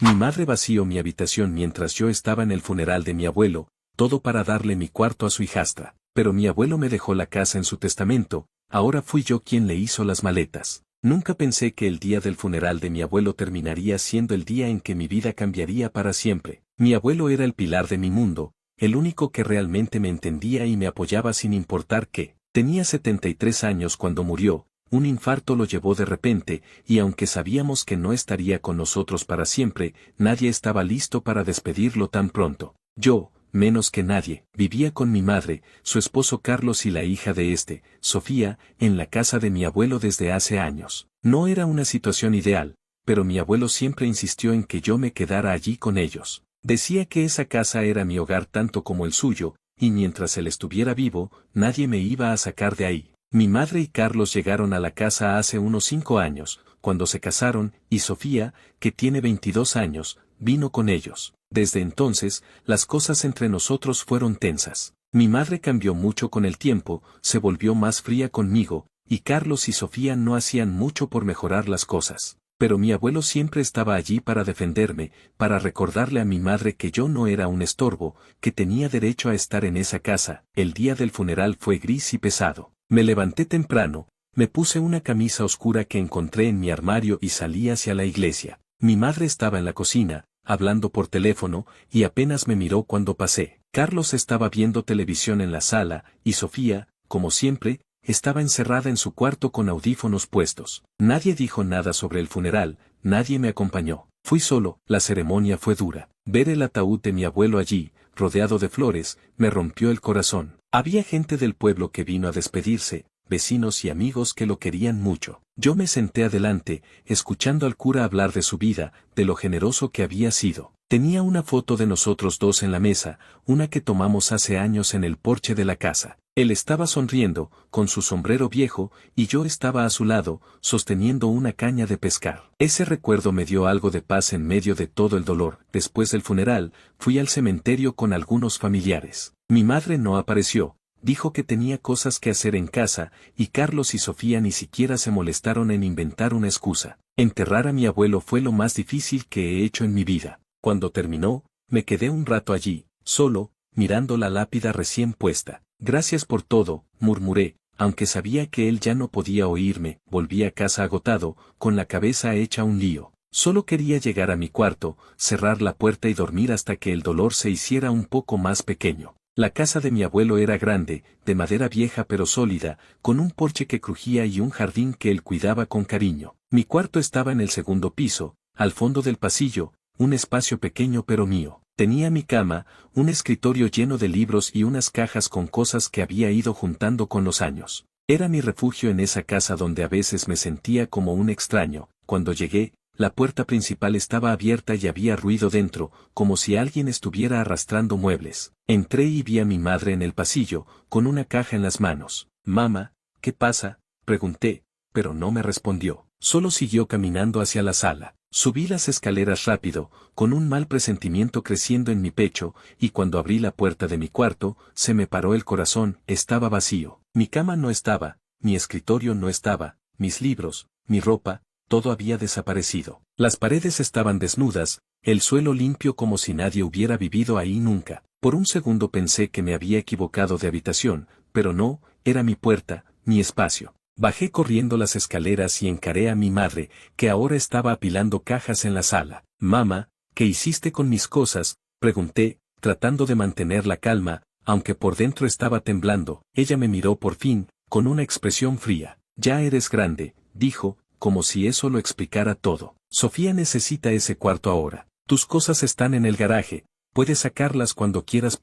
Mi madre vació mi habitación mientras yo estaba en el funeral de mi abuelo, todo para darle mi cuarto a su hijastra. Pero mi abuelo me dejó la casa en su testamento, ahora fui yo quien le hizo las maletas. Nunca pensé que el día del funeral de mi abuelo terminaría siendo el día en que mi vida cambiaría para siempre. Mi abuelo era el pilar de mi mundo, el único que realmente me entendía y me apoyaba sin importar qué. Tenía 73 años cuando murió, un infarto lo llevó de repente, y aunque sabíamos que no estaría con nosotros para siempre, nadie estaba listo para despedirlo tan pronto. Yo, menos que nadie, vivía con mi madre, su esposo Carlos y la hija de este, Sofía, en la casa de mi abuelo desde hace años. No era una situación ideal, pero mi abuelo siempre insistió en que yo me quedara allí con ellos. Decía que esa casa era mi hogar tanto como el suyo, y mientras él estuviera vivo, nadie me iba a sacar de ahí. Mi madre y Carlos llegaron a la casa hace unos 5 años, cuando se casaron, y Sofía, que tiene 22 años, vino con ellos. Desde entonces, las cosas entre nosotros fueron tensas. Mi madre cambió mucho con el tiempo, se volvió más fría conmigo, y Carlos y Sofía no hacían mucho por mejorar las cosas. Pero mi abuelo siempre estaba allí para defenderme, para recordarle a mi madre que yo no era un estorbo, que tenía derecho a estar en esa casa. El día del funeral fue gris y pesado. Me levanté temprano, me puse una camisa oscura que encontré en mi armario y salí hacia la iglesia. Mi madre estaba en la cocina, hablando por teléfono, y apenas me miró cuando pasé. Carlos estaba viendo televisión en la sala, y Sofía, como siempre, estaba encerrada en su cuarto con audífonos puestos. Nadie dijo nada sobre el funeral, nadie me acompañó. Fui solo, la ceremonia fue dura. Ver el ataúd de mi abuelo allí, rodeado de flores, me rompió el corazón. Había gente del pueblo que vino a despedirse, vecinos y amigos que lo querían mucho. Yo me senté adelante, escuchando al cura hablar de su vida, de lo generoso que había sido. Tenía una foto de nosotros dos en la mesa, una que tomamos hace años en el porche de la casa. Él estaba sonriendo, con su sombrero viejo, y yo estaba a su lado, sosteniendo una caña de pescar. Ese recuerdo me dio algo de paz en medio de todo el dolor. Después del funeral, fui al cementerio con algunos familiares. Mi madre no apareció. Dijo que tenía cosas que hacer en casa, y Carlos y Sofía ni siquiera se molestaron en inventar una excusa. Enterrar a mi abuelo fue lo más difícil que he hecho en mi vida. Cuando terminó, me quedé un rato allí, solo, mirando la lápida recién puesta. Gracias por todo, murmuré, aunque sabía que él ya no podía oírme. Volví a casa agotado, con la cabeza hecha un lío. Solo quería llegar a mi cuarto, cerrar la puerta y dormir hasta que el dolor se hiciera un poco más pequeño. La casa de mi abuelo era grande, de madera vieja pero sólida, con un porche que crujía y un jardín que él cuidaba con cariño. Mi cuarto estaba en el segundo piso, al fondo del pasillo, un espacio pequeño pero mío. Tenía mi cama, un escritorio lleno de libros y unas cajas con cosas que había ido juntando con los años. Era mi refugio en esa casa donde a veces me sentía como un extraño. Cuando llegué, la puerta principal estaba abierta y había ruido dentro, como si alguien estuviera arrastrando muebles. Entré y vi a mi madre en el pasillo, con una caja en las manos. «Mamá, ¿qué pasa?», pregunté, pero no me respondió. Solo siguió caminando hacia la sala. Subí las escaleras rápido, con un mal presentimiento creciendo en mi pecho, y cuando abrí la puerta de mi cuarto, se me paró el corazón. Estaba vacío. Mi cama no estaba, mi escritorio no estaba, mis libros, mi ropa, todo había desaparecido. Las paredes estaban desnudas, el suelo limpio como si nadie hubiera vivido ahí nunca. Por un segundo pensé que me había equivocado de habitación, pero no, era mi puerta, mi espacio. Bajé corriendo las escaleras y encaré a mi madre, que ahora estaba apilando cajas en la sala. «Mamá, ¿qué hiciste con mis cosas?», pregunté, tratando de mantener la calma, aunque por dentro estaba temblando. Ella me miró por fin, con una expresión fría. «Ya eres grande», dijo, como si eso lo explicara todo. «Sofía necesita ese cuarto ahora. Tus cosas están en el garaje, puedes sacarlas cuando quieras.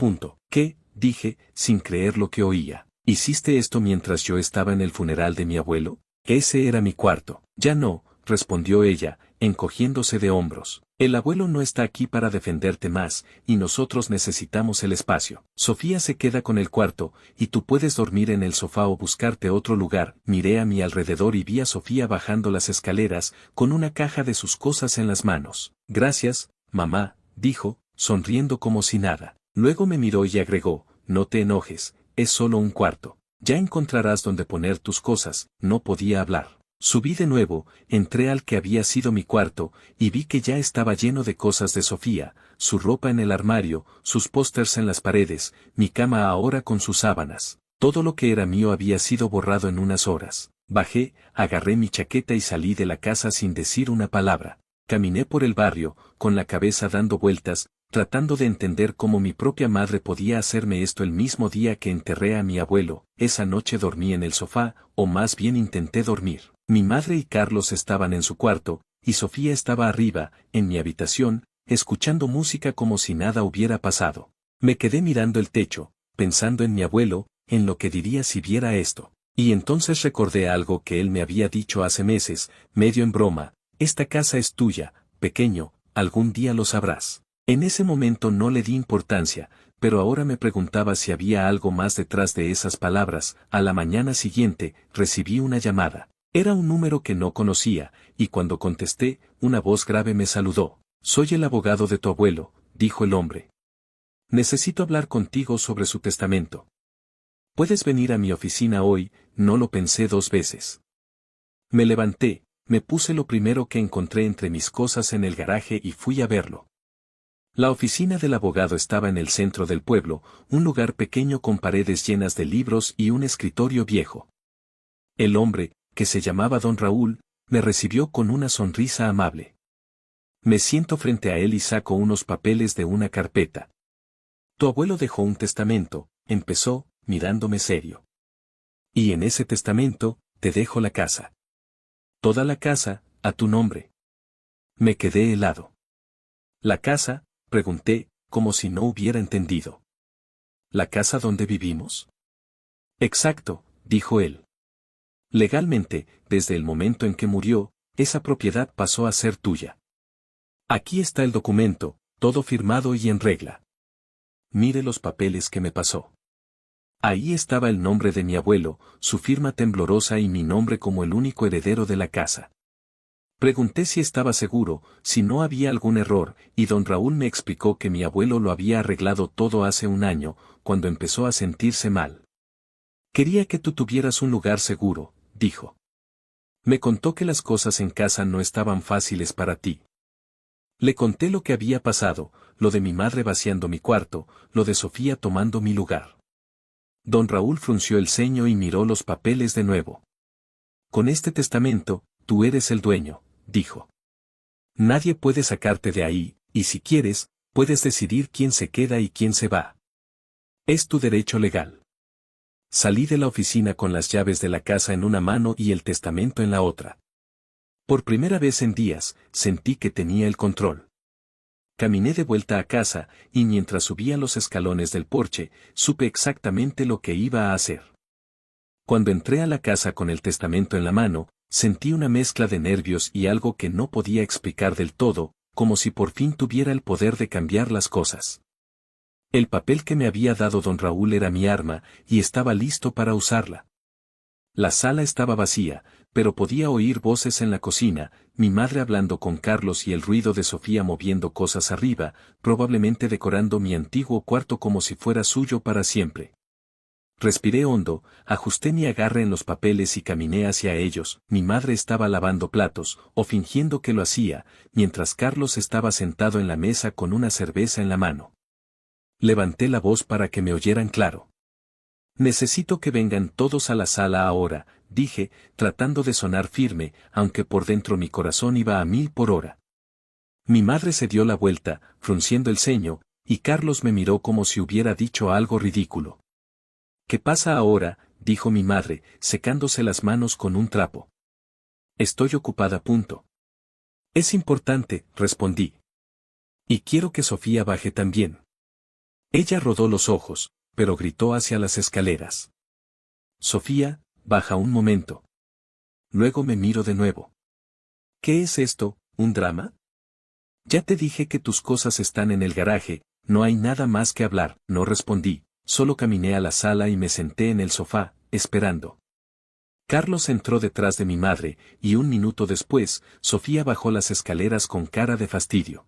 «¿Qué?», dije, sin creer lo que oía. «¿Hiciste esto mientras yo estaba en el funeral de mi abuelo?». «Ese era mi cuarto». «Ya no», respondió ella, encogiéndose de hombros. «El abuelo no está aquí para defenderte más, y nosotros necesitamos el espacio. Sofía se queda con el cuarto, y tú puedes dormir en el sofá o buscarte otro lugar». Miré a mi alrededor y vi a Sofía bajando las escaleras, con una caja de sus cosas en las manos. «Gracias, mamá», dijo, sonriendo como si nada. Luego me miró y agregó: «No te enojes, es solo un cuarto. Ya encontrarás dónde poner tus cosas». No podía hablar. Subí de nuevo, entré al que había sido mi cuarto, y vi que ya estaba lleno de cosas de Sofía, su ropa en el armario, sus pósters en las paredes, mi cama ahora con sus sábanas. Todo lo que era mío había sido borrado en unas horas. Bajé, agarré mi chaqueta y salí de la casa sin decir una palabra. Caminé por el barrio, con la cabeza dando vueltas, tratando de entender cómo mi propia madre podía hacerme esto el mismo día que enterré a mi abuelo. Esa noche dormí en el sofá, o más bien intenté dormir. Mi madre y Carlos estaban en su cuarto, y Sofía estaba arriba, en mi habitación, escuchando música como si nada hubiera pasado. Me quedé mirando el techo, pensando en mi abuelo, en lo que diría si viera esto. Y entonces recordé algo que él me había dicho hace meses, medio en broma: esta casa es tuya, pequeño, algún día lo sabrás. En ese momento no le di importancia, pero ahora me preguntaba si había algo más detrás de esas palabras. A la mañana siguiente, recibí una llamada. Era un número que no conocía, y cuando contesté, una voz grave me saludó. Soy el abogado de tu abuelo, dijo el hombre. Necesito hablar contigo sobre su testamento. ¿Puedes venir a mi oficina hoy? No lo pensé dos veces. Me levanté, me puse lo primero que encontré entre mis cosas en el garaje y fui a verlo. La oficina del abogado estaba en el centro del pueblo, un lugar pequeño con paredes llenas de libros y un escritorio viejo. El hombre, que se llamaba don Raúl, me recibió con una sonrisa amable. Me siento frente a él y saco unos papeles de una carpeta. Tu abuelo dejó un testamento, empezó, mirándome serio. Y en ese testamento, te dejo la casa. Toda la casa, a tu nombre. Me quedé helado. ¿La casa? Pregunté, como si no hubiera entendido. ¿La casa donde vivimos? Exacto, dijo él. Legalmente, desde el momento en que murió, esa propiedad pasó a ser tuya. Aquí está el documento, todo firmado y en regla. Mire los papeles que me pasó. Ahí estaba el nombre de mi abuelo, su firma temblorosa y mi nombre como el único heredero de la casa. Pregunté si estaba seguro, si no había algún error, y don Raúl me explicó que mi abuelo lo había arreglado todo hace un año, cuando empezó a sentirse mal. Quería que tú tuvieras un lugar seguro, dijo. Me contó que las cosas en casa no estaban fáciles para ti. Le conté lo que había pasado, lo de mi madre vaciando mi cuarto, lo de Sofía tomando mi lugar. Don Raúl frunció el ceño y miró los papeles de nuevo. Con este testamento, tú eres el dueño, dijo. Nadie puede sacarte de ahí, y si quieres, puedes decidir quién se queda y quién se va. Es tu derecho legal. Salí de la oficina con las llaves de la casa en una mano y el testamento en la otra. Por primera vez en días, sentí que tenía el control. Caminé de vuelta a casa, y mientras subía los escalones del porche, supe exactamente lo que iba a hacer. Cuando entré a la casa con el testamento en la mano, sentí una mezcla de nervios y algo que no podía explicar del todo, como si por fin tuviera el poder de cambiar las cosas. El papel que me había dado don Raúl era mi arma, y estaba listo para usarla. La sala estaba vacía, pero podía oír voces en la cocina, mi madre hablando con Carlos y el ruido de Sofía moviendo cosas arriba, probablemente decorando mi antiguo cuarto como si fuera suyo para siempre. Respiré hondo, ajusté mi agarre en los papeles y caminé hacia ellos. Mi madre estaba lavando platos, o fingiendo que lo hacía, mientras Carlos estaba sentado en la mesa con una cerveza en la mano. Levanté la voz para que me oyeran claro. Necesito que vengan todos a la sala ahora, dije, tratando de sonar firme, aunque por dentro mi corazón iba a 1000 por hora. Mi madre se dio la vuelta, frunciendo el ceño, y Carlos me miró como si hubiera dicho algo ridículo. ¿Qué pasa ahora?, dijo mi madre, secándose las manos con un trapo. Estoy ocupada. Es importante, respondí. Y quiero que Sofía baje también. Ella rodó los ojos, pero gritó hacia las escaleras. Sofía, baja un momento. Luego me miro de nuevo. ¿Qué es esto, un drama? Ya te dije que tus cosas están en el garaje, no hay nada más que hablar, no respondí, solo caminé a la sala y me senté en el sofá, esperando. Carlos entró detrás de mi madre, y un minuto después, Sofía bajó las escaleras con cara de fastidio.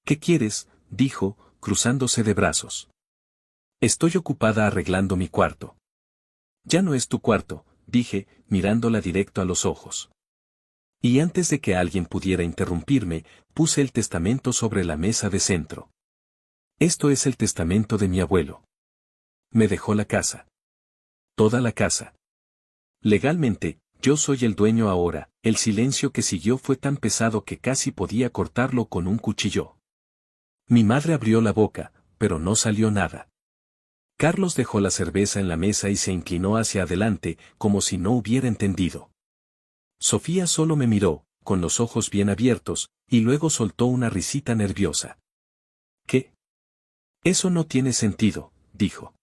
¿Qué quieres?, dijo, cruzándose de brazos. Estoy ocupada arreglando mi cuarto. Ya no es tu cuarto, dije, mirándola directo a los ojos. Y antes de que alguien pudiera interrumpirme, puse el testamento sobre la mesa de centro. Esto es el testamento de mi abuelo. Me dejó la casa. Toda la casa. Legalmente, yo soy el dueño ahora. El silencio que siguió fue tan pesado que casi podía cortarlo con un cuchillo. Mi madre abrió la boca, pero no salió nada. Carlos dejó la cerveza en la mesa y se inclinó hacia adelante, como si no hubiera entendido. Sofía solo me miró, con los ojos bien abiertos, y luego soltó una risita nerviosa. ¿Qué? Eso no tiene sentido, dijo.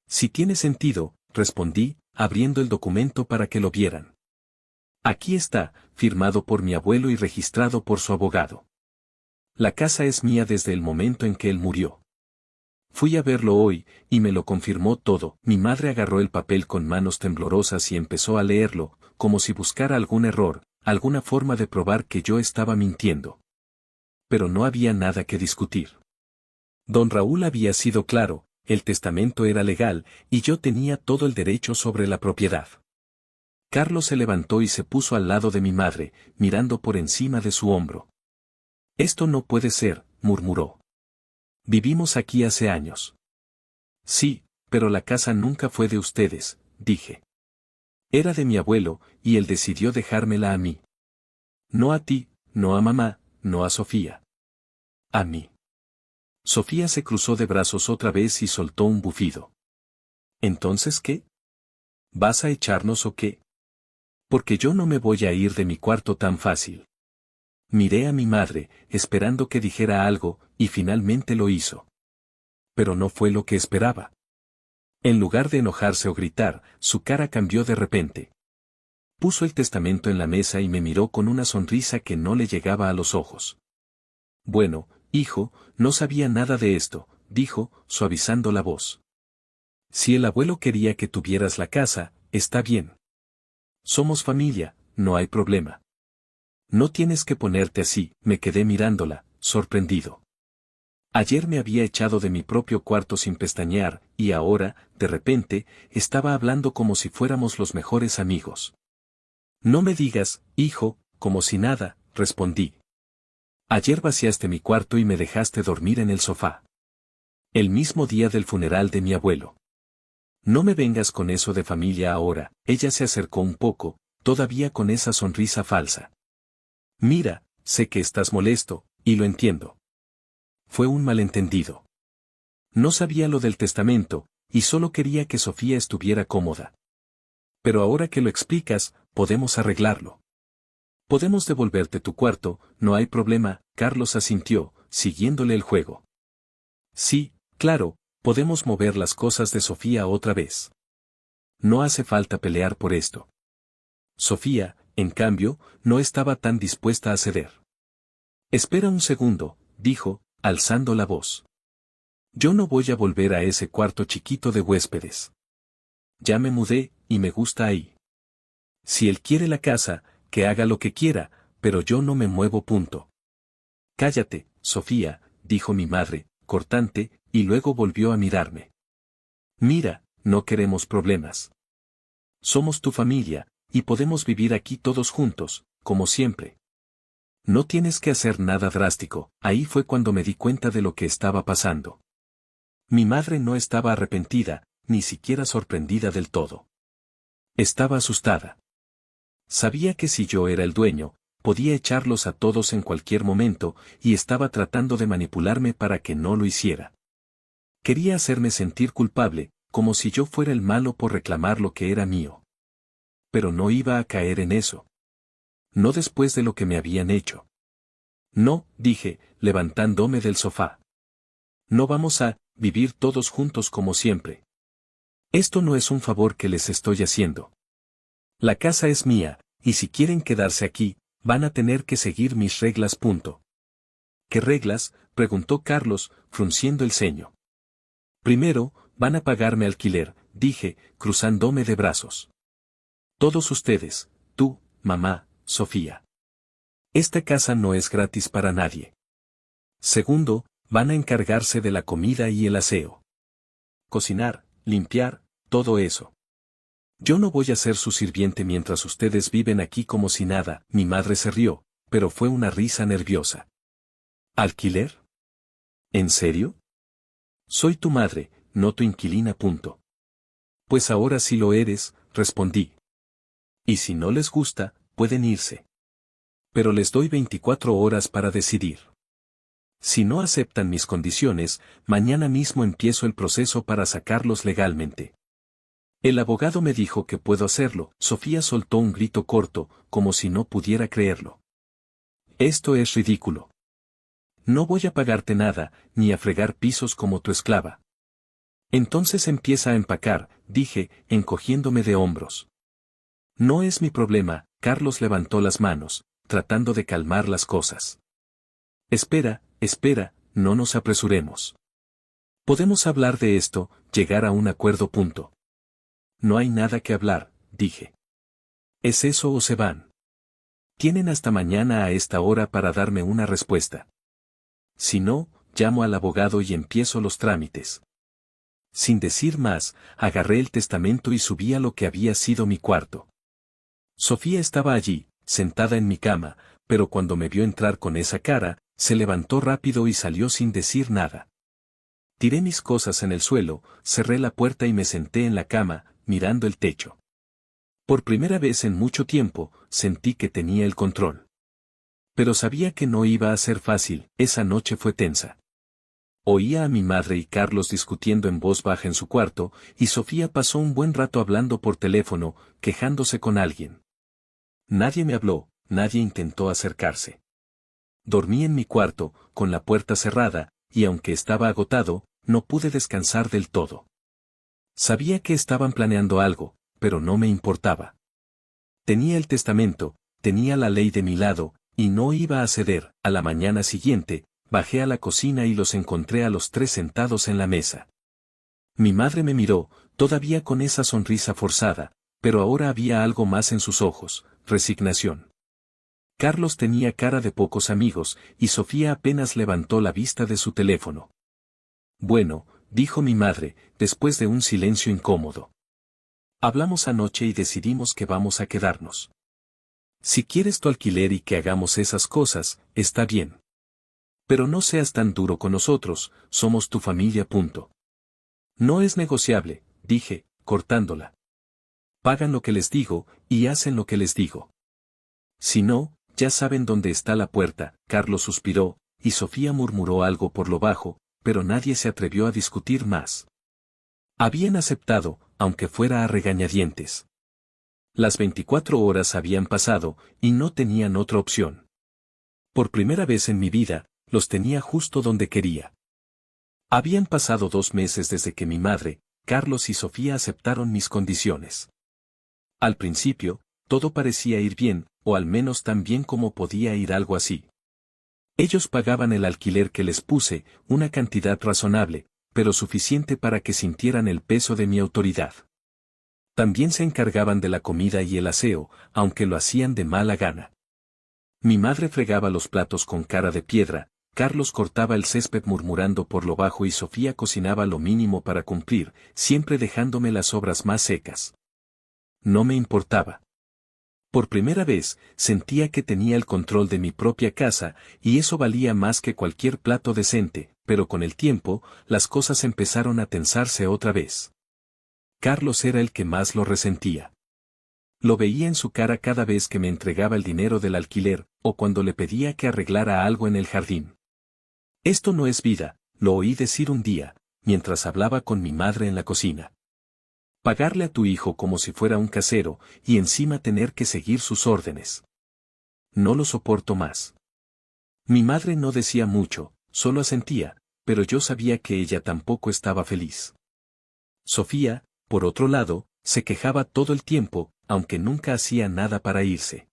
Sí tiene sentido, respondí, abriendo el documento para que lo vieran. Aquí está, firmado por mi abuelo y registrado por su abogado. La casa es mía desde el momento en que él murió. Fui a verlo hoy, y me lo confirmó todo. Mi madre agarró el papel con manos temblorosas y empezó a leerlo, como si buscara algún error, alguna forma de probar que yo estaba mintiendo. Pero no había nada que discutir. Don Raúl había sido claro, el testamento era legal, y yo tenía todo el derecho sobre la propiedad. Carlos se levantó y se puso al lado de mi madre, mirando por encima de su hombro. Esto no puede ser, murmuró. Vivimos aquí hace años. Sí, pero la casa nunca fue de ustedes, dije. Era de mi abuelo, y él decidió dejármela a mí. No a ti, no a mamá, no a Sofía. A mí. Sofía se cruzó de brazos otra vez y soltó un bufido. ¿Entonces qué? ¿Vas a echarnos o qué? Porque yo no me voy a ir de mi cuarto tan fácil. Miré a mi madre, esperando que dijera algo, y finalmente lo hizo. Pero no fue lo que esperaba. En lugar de enojarse o gritar, su cara cambió de repente. Puso el testamento en la mesa y me miró con una sonrisa que no le llegaba a los ojos. Bueno, hijo, no sabía nada de esto, dijo, suavizando la voz. Si el abuelo quería que tuvieras la casa, está bien. Somos familia, no hay problema. No tienes que ponerte así, me quedé mirándola, sorprendido. Ayer me había echado de mi propio cuarto sin pestañear, y ahora, de repente, estaba hablando como si fuéramos los mejores amigos. No me digas, hijo, como si nada, respondí. Ayer vaciaste mi cuarto y me dejaste dormir en el sofá. El mismo día del funeral de mi abuelo. No me vengas con eso de familia ahora. Ella se acercó un poco, todavía con esa sonrisa falsa. Mira, sé que estás molesto, y lo entiendo. Fue un malentendido. No sabía lo del testamento, y solo quería que Sofía estuviera cómoda. Pero ahora que lo explicas, podemos arreglarlo. Podemos devolverte tu cuarto, no hay problema, Carlos asintió, siguiéndole el juego. Sí, claro, podemos mover las cosas de Sofía otra vez. No hace falta pelear por esto. Sofía, en cambio, no estaba tan dispuesta a ceder. Espera un segundo, dijo, alzando la voz. Yo no voy a volver a ese cuarto chiquito de huéspedes. Ya me mudé, y me gusta ahí. Si él quiere la casa, que haga lo que quiera, pero yo no me muevo. Punto. Cállate, Sofía, dijo mi madre, cortante, y luego volvió a mirarme. Mira, no queremos problemas. Somos tu familia, y podemos vivir aquí todos juntos, como siempre. No tienes que hacer nada drástico. Ahí fue cuando me di cuenta de lo que estaba pasando. Mi madre no estaba arrepentida, ni siquiera sorprendida del todo. Estaba asustada. Sabía que si yo era el dueño, podía echarlos a todos en cualquier momento, y estaba tratando de manipularme para que no lo hiciera. Quería hacerme sentir culpable, como si yo fuera el malo por reclamar lo que era mío. Pero no iba a caer en eso. No después de lo que me habían hecho. No, dije, levantándome del sofá. No vamos a vivir todos juntos como siempre. Esto no es un favor que les estoy haciendo. La casa es mía, y si quieren quedarse aquí, van a tener que seguir mis reglas. Punto. ¿Qué reglas?, preguntó Carlos, frunciendo el ceño. Primero, van a pagarme alquiler, dije, cruzándome de brazos. Todos ustedes, tú, mamá, Sofía. Esta casa no es gratis para nadie. Segundo, van a encargarse de la comida y el aseo. Cocinar, limpiar, todo eso. Yo no voy a ser su sirviente mientras ustedes viven aquí como si nada. Mi madre se rió, pero fue una risa nerviosa. ¿Alquiler? ¿En serio? Soy tu madre, no tu inquilina. Pues ahora sí lo eres, respondí. Y si no les gusta, pueden irse. Pero les doy 24 horas para decidir. Si no aceptan mis condiciones, mañana mismo empiezo el proceso para sacarlos legalmente. El abogado me dijo que puedo hacerlo. Sofía soltó un grito corto, como si no pudiera creerlo. Esto es ridículo. No voy a pagarte nada, ni a fregar pisos como tu esclava. Entonces empieza a empacar, dije, encogiéndome de hombros. No es mi problema. Carlos levantó las manos, tratando de calmar las cosas. Espera, no nos apresuremos. Podemos hablar de esto, llegar a un acuerdo. No hay nada que hablar, dije. ¿Es eso o se van? Tienen hasta mañana a esta hora para darme una respuesta. Si no, llamo al abogado y empiezo los trámites. Sin decir más, agarré el testamento y subí a lo que había sido mi cuarto. Sofía estaba allí, sentada en mi cama, pero cuando me vio entrar con esa cara, se levantó rápido y salió sin decir nada. Tiré mis cosas en el suelo, cerré la puerta y me senté en la cama, mirando el techo. Por primera vez en mucho tiempo, sentí que tenía el control. Pero sabía que no iba a ser fácil. Esa noche fue tensa. Oía a mi madre y Carlos discutiendo en voz baja en su cuarto, y Sofía pasó un buen rato hablando por teléfono, quejándose con alguien. Nadie me habló, nadie intentó acercarse. Dormí en mi cuarto, con la puerta cerrada, y aunque estaba agotado, no pude descansar del todo. Sabía que estaban planeando algo, pero no me importaba. Tenía el testamento, tenía la ley de mi lado, y no iba a ceder. A la mañana siguiente, bajé a la cocina y los encontré a los tres sentados en la mesa. Mi madre me miró, todavía con esa sonrisa forzada, pero ahora había algo más en sus ojos, resignación. Carlos tenía cara de pocos amigos, y Sofía apenas levantó la vista de su teléfono. Bueno, dijo mi madre, después de un silencio incómodo. Hablamos anoche y decidimos que vamos a quedarnos. Si quieres tu alquiler y que hagamos esas cosas, está bien. Pero no seas tan duro con nosotros, somos tu familia. No es negociable, dije, cortándola. Pagan lo que les digo, y hacen lo que les digo. Si no, ya saben dónde está la puerta. Carlos suspiró, y Sofía murmuró algo por lo bajo, pero nadie se atrevió a discutir más. Habían aceptado, aunque fuera a regañadientes. Las 24 horas habían pasado, y no tenían otra opción. Por primera vez en mi vida, los tenía justo donde quería. Habían pasado 2 meses desde que mi madre, Carlos y Sofía aceptaron mis condiciones. Al principio, todo parecía ir bien, o al menos tan bien como podía ir algo así. Ellos pagaban el alquiler que les puse, una cantidad razonable, pero suficiente para que sintieran el peso de mi autoridad. También se encargaban de la comida y el aseo, aunque lo hacían de mala gana. Mi madre fregaba los platos con cara de piedra, Carlos cortaba el césped murmurando por lo bajo y Sofía cocinaba lo mínimo para cumplir, siempre dejándome las obras más secas. No me importaba. Por primera vez, sentía que tenía el control de mi propia casa, y eso valía más que cualquier plato decente, pero con el tiempo, las cosas empezaron a tensarse otra vez. Carlos era el que más lo resentía. Lo veía en su cara cada vez que me entregaba el dinero del alquiler, o cuando le pedía que arreglara algo en el jardín. Esto no es vida, lo oí decir un día, mientras hablaba con mi madre en la cocina. Pagarle a tu hijo como si fuera un casero, y encima tener que seguir sus órdenes. No lo soporto más. Mi madre no decía mucho, solo asentía, pero yo sabía que ella tampoco estaba feliz. Sofía, por otro lado, se quejaba todo el tiempo, aunque nunca hacía nada para irse.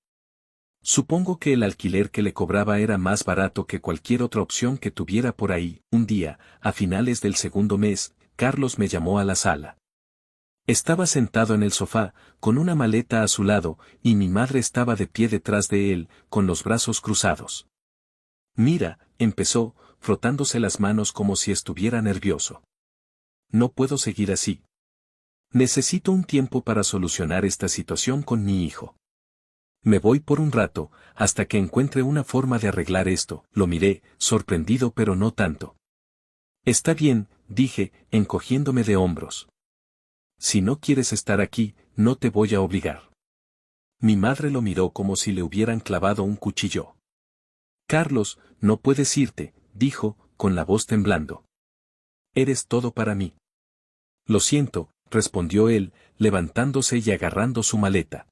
Supongo que el alquiler que le cobraba era más barato que cualquier otra opción que tuviera por ahí. Un día, a finales del segundo mes, Carlos me llamó a la sala. Estaba sentado en el sofá, con una maleta a su lado, y mi madre estaba de pie detrás de él, con los brazos cruzados. Mira, empezó, frotándose las manos como si estuviera nervioso. No puedo seguir así. Necesito un tiempo para solucionar esta situación con mi hijo. Me voy por un rato, hasta que encuentre una forma de arreglar esto. Lo miré, sorprendido pero no tanto. Está bien, dije, encogiéndome de hombros. Si no quieres estar aquí, no te voy a obligar. Mi madre lo miró como si le hubieran clavado un cuchillo. Carlos, no puedes irte, dijo, con la voz temblando. Eres todo para mí. Lo siento, respondió él, levantándose y agarrando su maleta.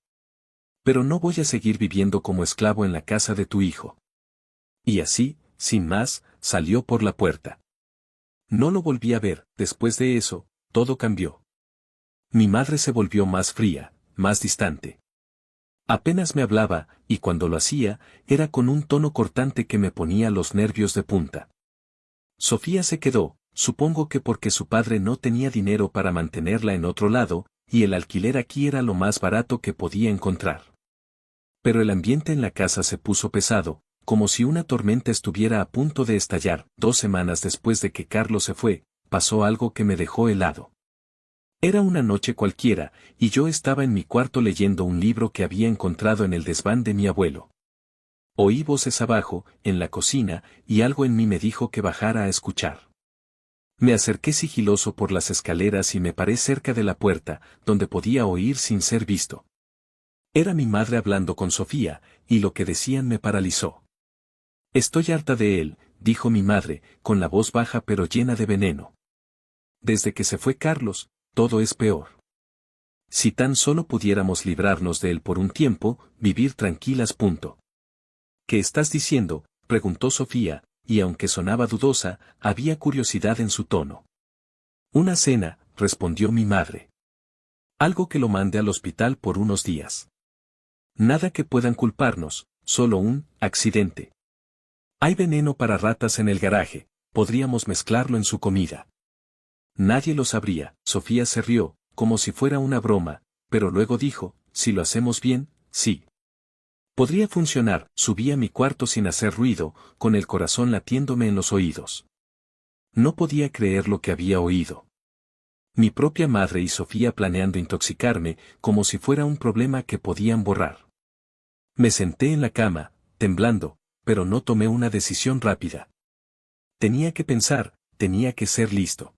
Pero no voy a seguir viviendo como esclavo en la casa de tu hijo. Y así, sin más, salió por la puerta. No lo volví a ver. Después de eso, todo cambió. Mi madre se volvió más fría, más distante. Apenas me hablaba, y cuando lo hacía, era con un tono cortante que me ponía los nervios de punta. Sofía se quedó, supongo que porque su padre no tenía dinero para mantenerla en otro lado, y el alquiler aquí era lo más barato que podía encontrar. Pero el ambiente en la casa se puso pesado, como si una tormenta estuviera a punto de estallar. 2 semanas después de que Carlos se fue, pasó algo que me dejó helado. Era una noche cualquiera, y yo estaba en mi cuarto leyendo un libro que había encontrado en el desván de mi abuelo. Oí voces abajo, en la cocina, y algo en mí me dijo que bajara a escuchar. Me acerqué sigiloso por las escaleras y me paré cerca de la puerta, donde podía oír sin ser visto. Era mi madre hablando con Sofía, y lo que decían me paralizó. Estoy harta de él, dijo mi madre, con la voz baja pero llena de veneno. Desde que se fue Carlos, todo es peor. Si tan solo pudiéramos librarnos de él por un tiempo, vivir tranquilas. Punto. ¿Qué estás diciendo?, preguntó Sofía, y aunque sonaba dudosa, había curiosidad en su tono. Una cena, respondió mi madre. Algo que lo mande al hospital por unos días. Nada que puedan culparnos, solo un accidente. Hay veneno para ratas en el garaje, podríamos mezclarlo en su comida. Nadie lo sabría. Sofía se rió, como si fuera una broma, pero luego dijo, si lo hacemos bien, sí. Podría funcionar. Subí a mi cuarto sin hacer ruido, con el corazón latiéndome en los oídos. No podía creer lo que había oído. Mi propia madre y Sofía planeando intoxicarme, como si fuera un problema que podían borrar. Me senté en la cama, temblando, pero no tomé una decisión rápida. Tenía que pensar, tenía que ser listo.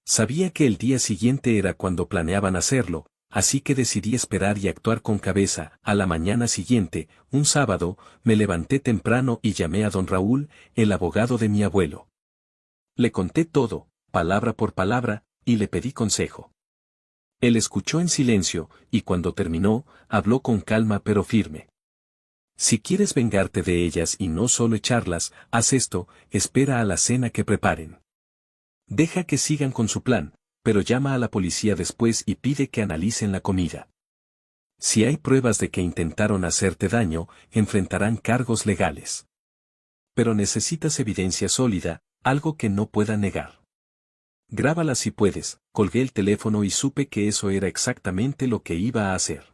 Sabía que el día siguiente era cuando planeaban hacerlo, así que decidí esperar y actuar con cabeza. A la mañana siguiente, un sábado, me levanté temprano y llamé a don Raúl, el abogado de mi abuelo. Le conté todo, palabra por palabra, y le pedí consejo. Él escuchó en silencio, y cuando terminó, habló con calma pero firme. Si quieres vengarte de ellas y no solo echarlas, haz esto, espera a la cena que preparen. Deja que sigan con su plan, pero llama a la policía después y pide que analicen la comida. Si hay pruebas de que intentaron hacerte daño, enfrentarán cargos legales. Pero necesitas evidencia sólida, algo que no pueda negar. Grábala si puedes. Colgué el teléfono y supe que eso era exactamente lo que iba a hacer.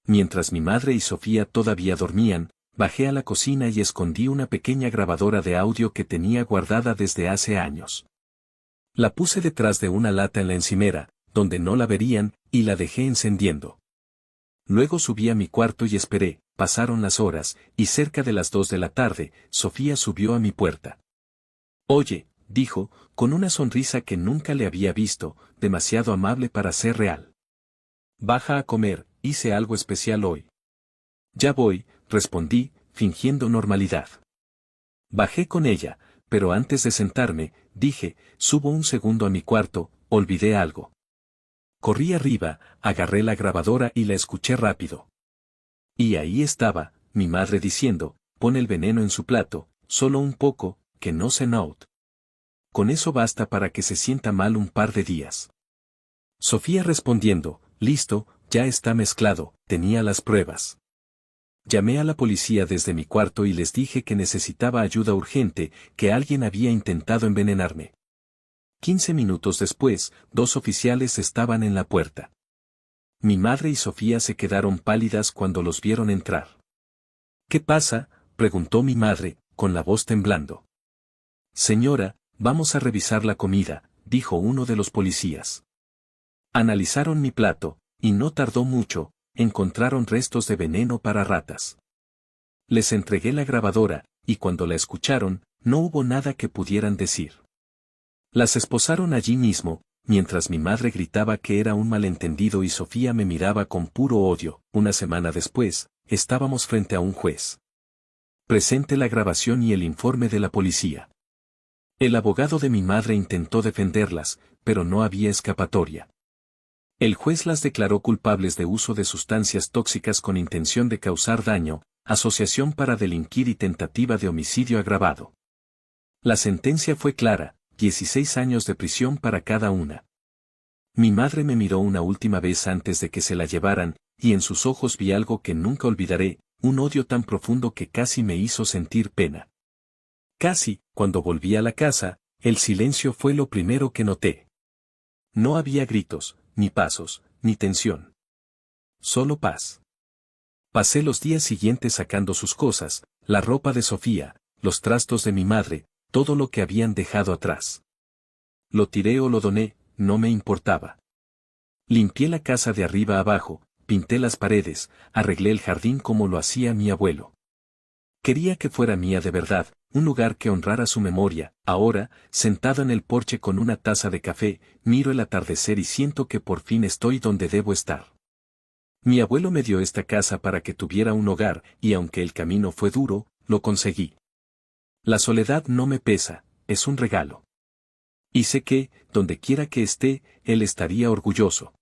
Mientras mi madre y Sofía todavía dormían, bajé a la cocina y escondí una pequeña grabadora de audio que tenía guardada desde hace años. La puse detrás de una lata en la encimera, donde no la verían, y la dejé encendiendo. Luego subí a mi cuarto y esperé. Pasaron las horas, y cerca de las 2 de la tarde, Sofía subió a mi puerta. Oye, dijo, con una sonrisa que nunca le había visto, demasiado amable para ser real. Baja a comer, hice algo especial hoy. Ya voy, respondí, fingiendo normalidad. Bajé con ella, pero antes de sentarme, dije, subo un segundo a mi cuarto, olvidé algo. Corrí arriba, agarré la grabadora y la escuché rápido. Y ahí estaba, mi madre diciendo, pon el veneno en su plato, solo un poco, que no se note. Con eso basta para que se sienta mal un par de días. Sofía respondiendo, listo, ya está mezclado, tenía las pruebas. Llamé a la policía desde mi cuarto y les dije que necesitaba ayuda urgente, que alguien había intentado envenenarme. 15 minutos después, 2 oficiales estaban en la puerta. Mi madre y Sofía se quedaron pálidas cuando los vieron entrar. ¿Qué pasa?, preguntó mi madre, con la voz temblando. Señora, vamos a revisar la comida, dijo uno de los policías. Analizaron mi plato, y no tardó mucho, encontraron restos de veneno para ratas. Les entregué la grabadora, y cuando la escucharon, no hubo nada que pudieran decir. Las esposaron allí mismo, mientras mi madre gritaba que era un malentendido y Sofía me miraba con puro odio. Una semana después, estábamos frente a un juez. Presente la grabación y el informe de la policía. El abogado de mi madre intentó defenderlas, pero no había escapatoria. El juez las declaró culpables de uso de sustancias tóxicas con intención de causar daño, asociación para delinquir y tentativa de homicidio agravado. La sentencia fue clara, 16 años de prisión para cada una. Mi madre me miró una última vez antes de que se la llevaran, y en sus ojos vi algo que nunca olvidaré, un odio tan profundo que casi me hizo sentir pena. Casi, cuando volví a la casa, el silencio fue lo primero que noté. No había gritos, ni pasos, ni tensión. Solo paz. Pasé los días siguientes sacando sus cosas, la ropa de Sofía, los trastos de mi madre, todo lo que habían dejado atrás. Lo tiré o lo doné, no me importaba. Limpié la casa de arriba abajo, pinté las paredes, arreglé el jardín como lo hacía mi abuelo. Quería que fuera mía de verdad, un lugar que honrara su memoria. Ahora, sentado en el porche con una taza de café, miro el atardecer y siento que por fin estoy donde debo estar. Mi abuelo me dio esta casa para que tuviera un hogar, y aunque el camino fue duro, lo conseguí. La soledad no me pesa, es un regalo. Y sé que, donde quiera que esté, él estaría orgulloso.